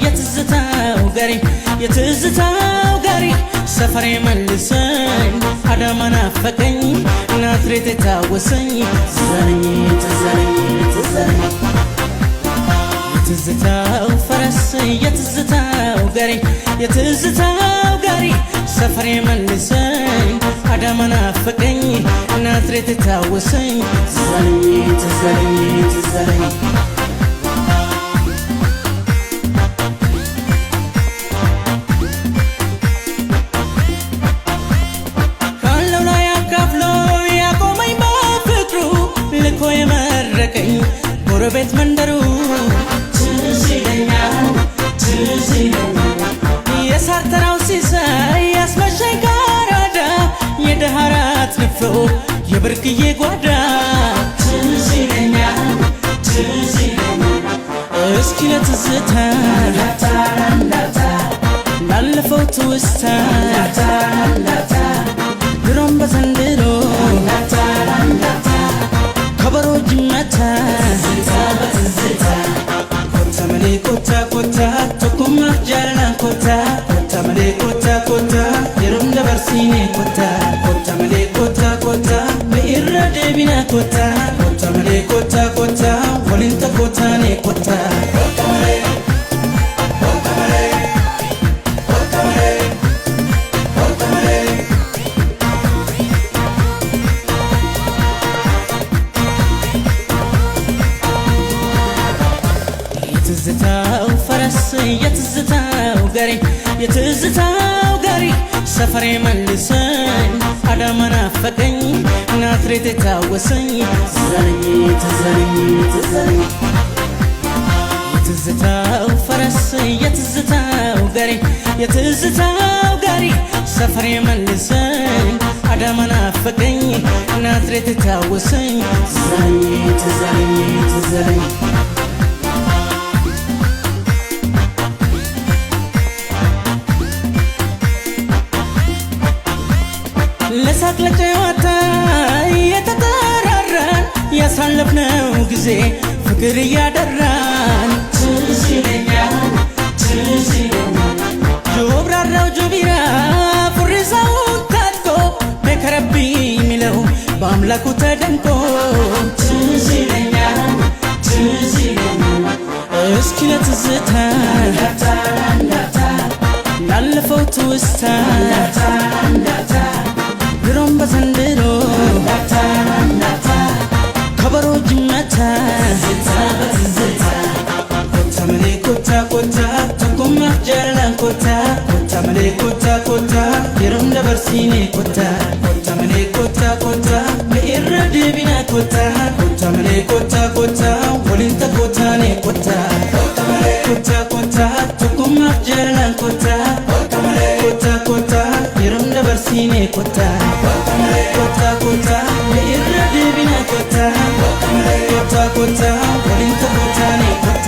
የትዝታው ጋሪ የትዝታው ጋሪ ሰፈሬ መልሰኝ አዳማ ናፈቀኝ ናዝሬት ታወሰኝ ትዘረኝ ትዘረኝ ትዘረኝ የትዝታው ፈረስ የትዝታው ጋሪ የትዝታው ጋሪ ሰፈሬ መልሰኝ አዳማ ናፈቀኝ ናዝሬት ታወሰኝ ትዘረኝ ትዘረኝ ትዘረኝ ጎረቤት መንደሩ ትዝ ይለኛል ትዝ ይለኛል የሳር ተራው ሲሳይ ያስመሸኝ ጋራዳ የደሃ ራት ንፍሮ የብርቅዬ ጓዳ ትዝ ይለኛል ትዝ ይለኛል እስኪ ለትዝታ ላለፈው ትውስታ ድሮም በዘንድሮ ከበሮ ጅመታ ኮታ መሌ ኮታ ኮታ ቶኩማ ጃለና ኮታ ኮታ መሌ ኮታ ኮታ የሮም ደበርሲኔ ኮታ ኮታ መሌ ኮታ ኮታ በኢራ ደቢና ኮታ ኮታ መሌ ኮታ ኮታ ወሊንተ ኮታኔ ኮታ የትዝታው ፈረስ የትዝታው ጋሪ የትዝታው ጋሪ ሰፈሬ መልሰኝ አዳማ ናፈቀኝ ናዝሬት ታወሰኝ ትዘረኝ ትዘረኝ ትዘረኝ የትዝታው ፈረስ የትዝታው ጋሪ የትዝታው ጋሪ ሰፈሬ መልሰኝ አዳማ ናፈቀኝ ናዝሬት ታወሰኝ ትዘረኝ ትዘረኝ ትዘረኝ ለሳቅ ለጨዋታ የተጠራራን ያሳለፍነው ጊዜ ፍቅር እያደራን ትዝ ይለኛል ትዝ ይለኛል ጆብራራው ጆቢራ ፉሪሳውን ታጥቆ በከረቢ ሚለው በአምላኩ ተደንቆ ትዝ ይለኛል ትዝ ይለኛል እስኪ ለትዝታ ላለፈው ትውስታ ድሮም በዘንድሮ ከበሮ ጅመታ ኮታ መሌ ኮታ ኮታ ቶኩማ ጃለና ኮታ ኮታ መሌ ኮታ ኮታ የሮም ደበርሲኔ ኮታ ኮታ መሌ ኮታ ኮታ በኢራ ደቢና ኮታ ኮታ መሌ ኮታ ኮታ ወሊንተ ኮታኔ ኮታ ኮታ ኮታ ቶኩማ ጃለና ኮታ ኮታ ኮታ የሮም ደበርሲኔ ኮታ ኮታ ኮታ በኢራ ደቢና ኮታ ኮታ ኮታ ወሊንተ ኮታኔ ኮታ